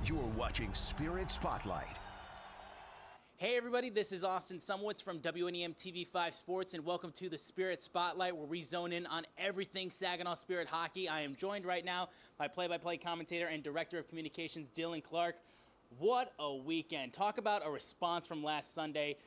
You're watching Spirit Spotlight. Hey everybody, this is Austin Sumwitz from WNEM TV5 Sports, and welcome to the Spirit Spotlight, where we zone in on everything Saginaw Spirit hockey. I am joined right now by play-by-play commentator and director of communications, Dylan Clark. What a weekend. Talk about a response from last Sunday.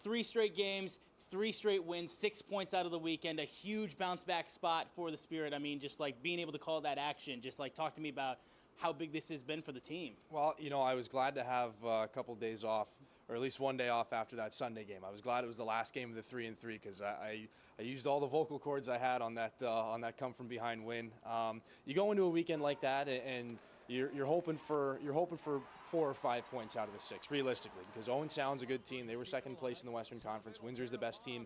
3 straight games, 3 straight wins, 6 points out of the weekend, a huge bounce-back spot for the Spirit. I mean, just like being able to call that action, just like talk to me about how big this has been for the team. Well, you know, I was glad to have a couple of days off, or at least one day off after that Sunday game. I was glad it was the last game of the 3-3 because I used all the vocal cords I had on that come from behind win. You go into a weekend like that and you're hoping for 4 or 5 points out of the 6, realistically, because Owen Sound's a good team. They were second place in the Western Conference. Windsor's the best team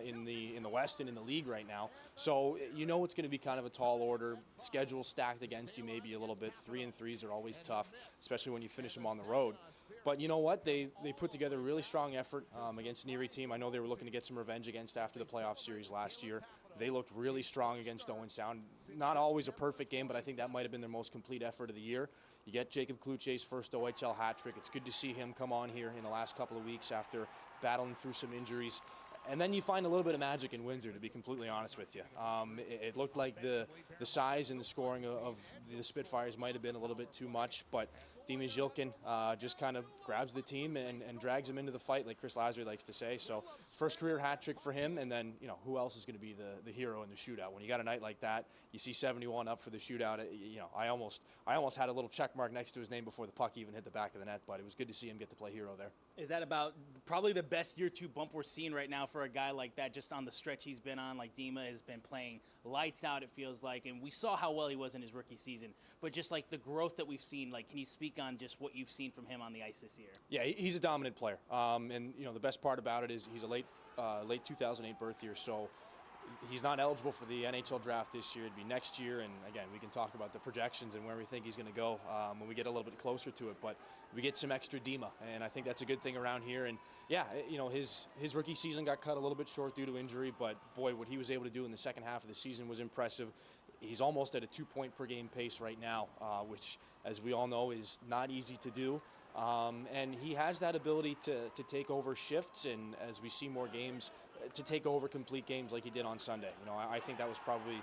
in the West and in the league right now. So you know it's going to be kind of a tall order. Schedule stacked against you maybe a little bit. 3-3s are always tough, especially when you finish them on the road. But you know what? They put together a really strong effort against an Erie team I know they were looking to get some revenge against after the playoff series last year. They looked really strong against Owen Sound. Not always a perfect game, but I think that might have been their most complete effort of the year. You get Jacob Kluche's first OHL hat trick. It's good to see him come on here in the last couple of weeks after battling through some injuries. And then you find a little bit of magic in Windsor, to be completely honest with you. It looked like the size and the scoring of the Spitfires might have been a little bit too much, but Dima Zhilkin just kind of grabs the team and drags them into the fight, like Chris Lazary likes to say. So first career hat trick for him, and then, you know, who else is going to be the hero in the shootout? When you got a night like that, you see 71 up for the shootout. You know, I almost had a little check mark next to his name before the puck even hit the back of the net, but it was good to see him get to play hero there. Is that about probably the best year 2 bump we're seeing right now for a guy like that, just on the stretch he's been on? Like, Dima has been playing lights out, it feels like, and we saw how well he was in his rookie season, but just like the growth that we've seen, like, can you speak on just what you've seen from him on the ice this year? Yeah, he's a dominant player, and you know, the best part about it is he's a late 2008 birth year, so he's not eligible for the NHL draft this year. It'd be next year, and again, we can talk about the projections and where we think he's going to go when we get a little bit closer to it, but we get some extra Dima, and I think that's a good thing around here. And yeah, you know, his rookie season got cut a little bit short due to injury, but boy, what he was able to do in the second half of the season was impressive. He's almost at a 2-point-per-game pace right now, which, as we all know, is not easy to do. And he has that ability to take over shifts, and as we see more games, to take over complete games like he did on Sunday. You know, I think that was probably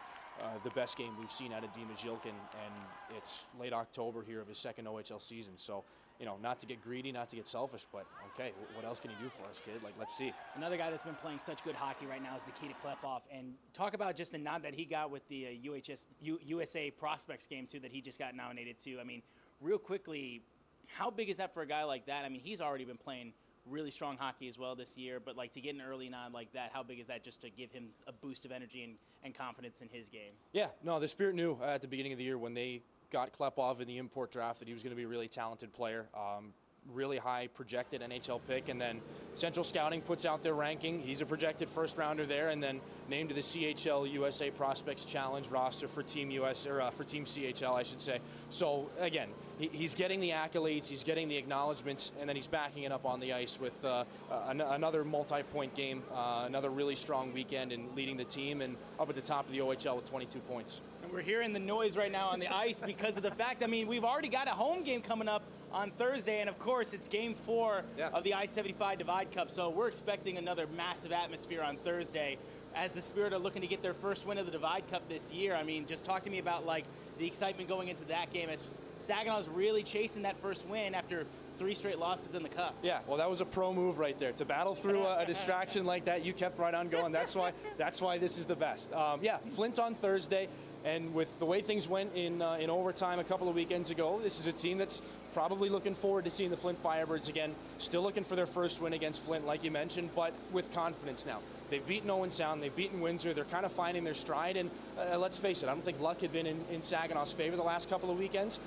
the best game we've seen out of Dima Zhilkin, and it's late October here of his second OHL season. So, you know, not to get greedy, not to get selfish, but okay, what else can he do for us, kid? Like, let's see. Another guy that's been playing such good hockey right now is Nikita Klepov, and talk about just a nod that he got with the USA Prospects game, too, that he just got nominated to. I mean, real quickly, how big is that for a guy like that? I mean, he's already been playing really strong hockey as well this year, but like to get an early nod like that, how big is that just to give him a boost of energy and confidence in his game? Yeah, no, the Spirit knew at the beginning of the year when they got Klepov in the import draft that he was going to be a really talented player. Really high projected NHL pick, and then Central Scouting puts out their ranking. He's a projected first rounder there, and then named to the CHL USA Prospects Challenge roster for Team US, or for Team CHL, I should say. So again, he's getting the accolades, he's getting the acknowledgments, and then he's backing it up on the ice with another multi-point game, another really strong weekend, and leading the team and up at the top of the OHL with 22 points. And we're hearing the noise right now on the ice because of the fact, I mean, we've already got a home game coming up on Thursday, and of course it's Game 4 of the I-75 Divide Cup, so we're expecting another massive atmosphere on Thursday as the Spirit are looking to get their first win of the Divide Cup this year. I mean, just talk to me about like the excitement going into that game as Saginaw's really chasing that first win after 3 straight losses in the Cup. Yeah, well, that was a pro move right there. To battle through a distraction like that, you kept right on going. That's why this is the best. Yeah, Flint on Thursday, and with the way things went in overtime a couple of weekends ago, this is a team that's probably looking forward to seeing the Flint Firebirds again. Still looking for their first win against Flint, like you mentioned, but with confidence now. They've beaten Owen Sound, they've beaten Windsor, they're kind of finding their stride, and let's face it, I don't think luck had been in Saginaw's favor the last couple of weekends.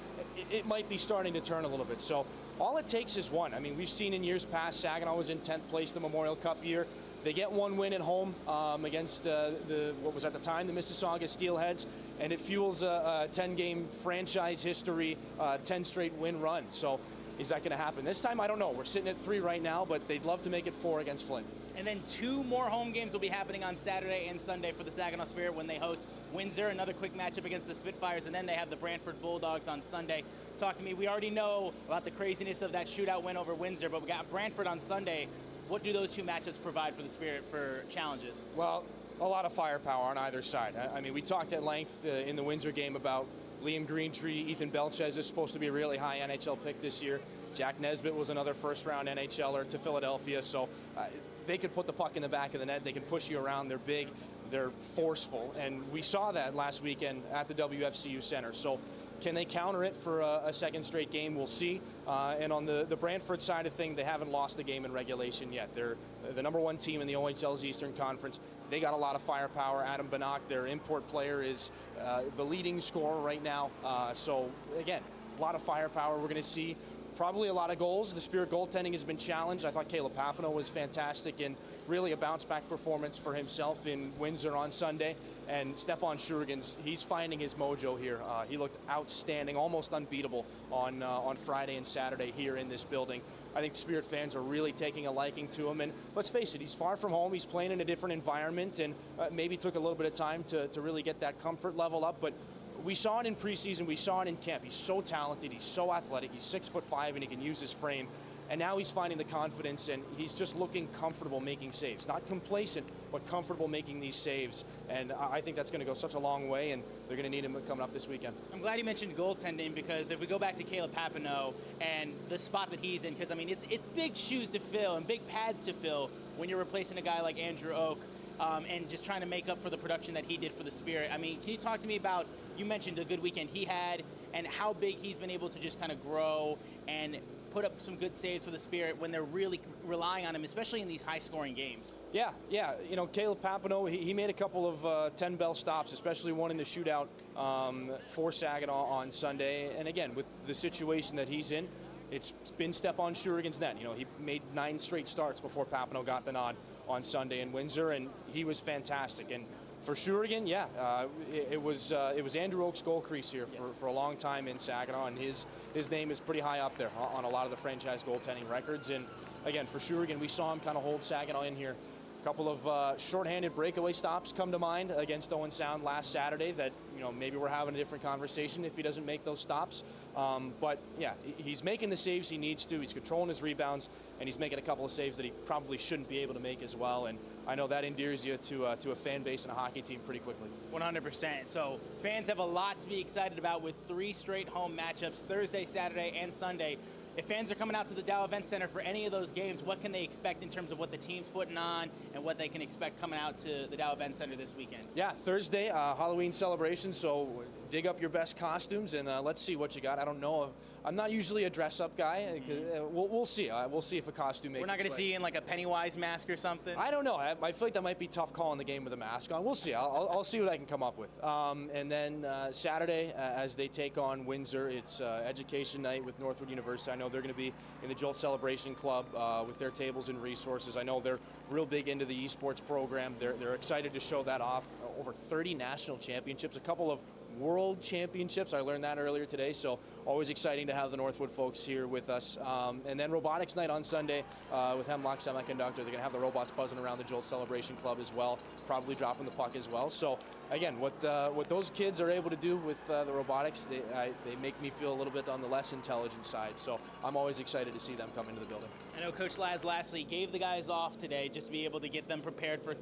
It might be starting to turn a little bit, so all it takes is one. I mean, we've seen in years past, Saginaw was in 10th place the Memorial Cup year. They get one win at home against what was at the time the Mississauga Steelheads, and it fuels a 10-game franchise history, 10 straight win run. So is that going to happen this time? I don't know. We're sitting at 3 right now, but they'd love to make it 4 against Flint. And then 2 more home games will be happening on Saturday and Sunday for the Saginaw Spirit when they host Windsor, another quick matchup against the Spitfires, and then they have the Brantford Bulldogs on Sunday. Talk to me. We already know about the craziness of that shootout win over Windsor, but we got Brantford on Sunday. What do those 2 matchups provide for the Spirit for challenges? Well, a lot of firepower on either side. I mean, we talked at length in the Windsor game about Liam Greentree. Ethan Belchez is supposed to be a really high NHL pick this year. Jack Nesbitt was another first-round NHLer to Philadelphia, so they could put the puck in the back of the net. They can push you around. They're big. They're forceful, and we saw that last weekend at the WFCU Center. So can they counter it for a second straight game? We'll see. And on the Brantford side of things, they haven't lost the game in regulation yet. They're the #1 team in the OHL's Eastern Conference. They got a lot of firepower. Adam Banach, their import player, is the leading scorer right now. So, again, a lot of firepower. We're going to see probably a lot of goals. The Spirit goaltending has been challenged. I thought Caleb Papineau was fantastic and really a bounce-back performance for himself in Windsor on Sunday. And Stepan Shurigins, he's finding his mojo here. He looked outstanding, almost unbeatable on Friday and Saturday here in this building. I think Spirit fans are really taking a liking to him. And let's face it, he's far from home. He's playing in a different environment and maybe took a little bit of time to really get that comfort level up. But we saw it in preseason. We saw it in camp. He's so talented. He's so athletic. He's 6'5", and he can use his frame. And now he's finding the confidence, and he's just looking comfortable making saves. Not complacent, but comfortable making these saves. And I think that's going to go such a long way, and they're going to need him coming up this weekend. I'm glad you mentioned goaltending, because if we go back to Caleb Papineau and the spot that he's in, because, I mean, it's big shoes to fill and big pads to fill when you're replacing a guy like Andrew Oak. And just trying to make up for the production that he did for the Spirit. I mean, can you talk to me about, you mentioned the good weekend he had and how big he's been able to just kind of grow and put up some good saves for the Spirit when they're really relying on him, especially in these high-scoring games? Yeah. You know, Caleb Papineau, he made a couple of 10-bell stops, especially one in the shootout for Saginaw on Sunday. And again, with the situation that he's in, it's been Stepan Shurigins' net. You know, he made 9 straight starts before Papineau got the nod on Sunday in Windsor, and he was fantastic. And for Shurigan, it was Andrew Oak's goal crease here for a long time in Saginaw, and his name is pretty high up there on a lot of the franchise goaltending records. And again, for Shurigan, we saw him kind of hold Saginaw in here. A couple of shorthanded breakaway stops come to mind against Owen Sound last Saturday that, you know, maybe we're having a different conversation if he doesn't make those stops. But yeah, he's making the saves he needs to. He's controlling his rebounds, and he's making a couple of saves that he probably shouldn't be able to make as well. And I know that endears you to a fan base and a hockey team pretty quickly. 100%. So fans have a lot to be excited about with 3 straight home matchups, Thursday, Saturday, and Sunday. If fans are coming out to the Dow Event Center for any of those games, what can they expect in terms of what the team's putting on and what they can expect coming out to the Dow Event Center this weekend? Yeah, Thursday, Halloween celebration, so dig up your best costumes and let's see what you got. I don't know if I'm not usually a dress-up guy. We'll see. We'll see if a costume makes. We're not going to see you in like a Pennywise mask or something. I don't know. I feel like that might be tough calling the game with a mask on. We'll see. I'll see what I can come up with. And then Saturday, as they take on Windsor, it's education night with Northwood University. I know they're going to be in the Jolt Celebration Club with their tables and resources. I know they're real big into the esports program. They're excited to show that off. Over 30 national championships, a couple of World Championships. I learned that earlier today, so always exciting to have the Northwood folks here with us. And then Robotics Night on Sunday with Hemlock Semiconductor. They're going to have the robots buzzing around the Jolt Celebration Club as well, probably dropping the puck as well. So again, what those kids are able to do with the robotics, they make me feel a little bit on the less intelligent side. So I'm always excited to see them come into the building. I know Coach Laz lastly gave the guys off today just to be able to get them prepared for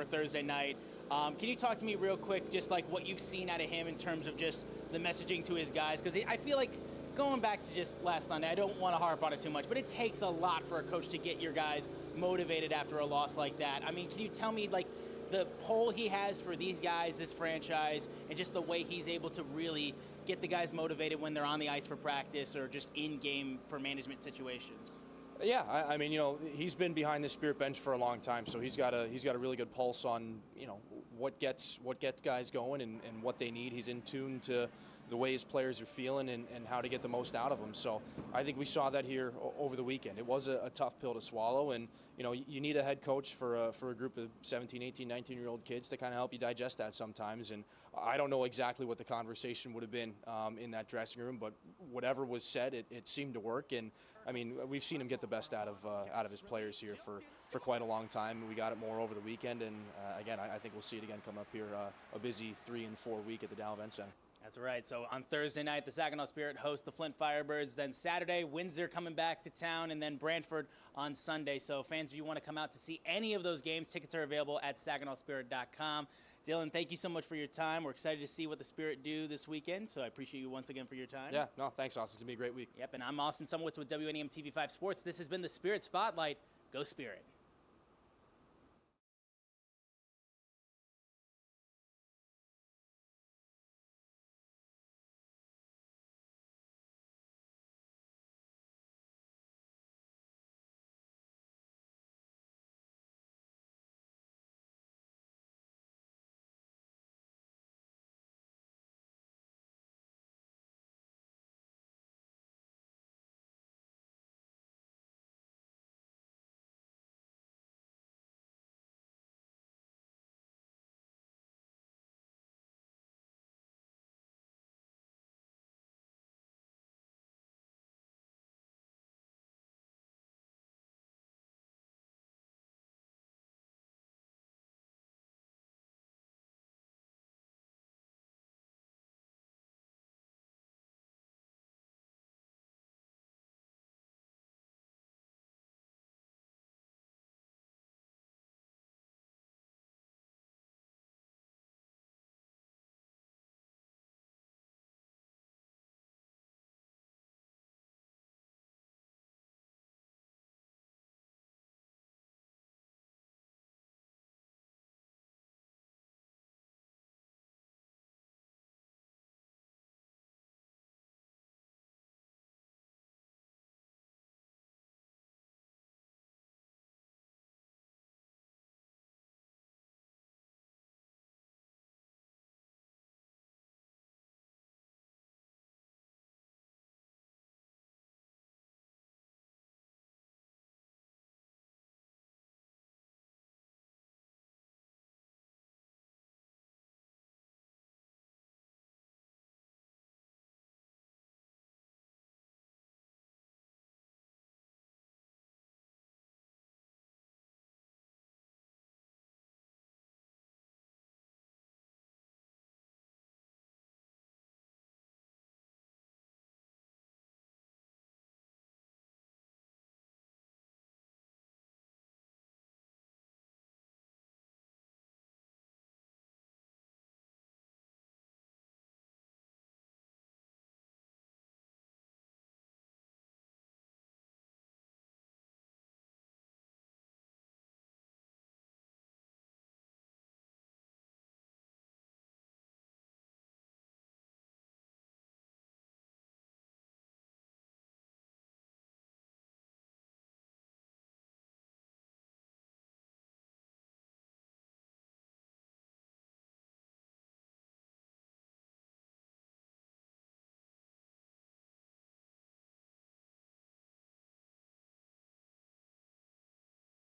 Thursday night. Can you talk to me real quick, just like what you've seen out of him in terms of just the messaging to his guys? Because I feel like going back to just last Sunday, I don't want to harp on it too much, but it takes a lot for a coach to get your guys motivated after a loss like that. I mean, can you tell me, like, the pull he has for these guys, this franchise, and just the way he's able to really get the guys motivated when they're on the ice for practice or just in-game for management situations? Yeah, I mean, you know, he's been behind the Spirit bench for a long time, so he's got a really good pulse on, you know, what gets guys going and what they need. He's in tune to the way his players are feeling and how to get the most out of them. So I think we saw that here over the weekend. It was a tough pill to swallow, and you need a head coach for a group of 17, 18, 19-year-old kids to kind of help you digest that sometimes. And I don't know exactly what the conversation would have been in that dressing room, but whatever was said, it seemed to work. And I mean, we've seen him get the best out of his players here for quite a long time. We got it more over the weekend, and again, I think we'll see it again come up here a busy 3 and 4 week at the Dow Event Center. That's right. So on Thursday night, the Saginaw Spirit host the Flint Firebirds. Then Saturday, Windsor coming back to town, and then Brantford on Sunday. So fans, if you want to come out to see any of those games, tickets are available at SaginawSpirit.com. Dylan, thank you so much for your time. We're excited to see what the Spirit do this weekend, so I appreciate you once again for your time. Yeah, no, thanks, Austin. It's going to be a great week. Yep, and I'm Austin Sumowitz with WNEM TV5 Sports. This has been the Spirit Spotlight. Go Spirit.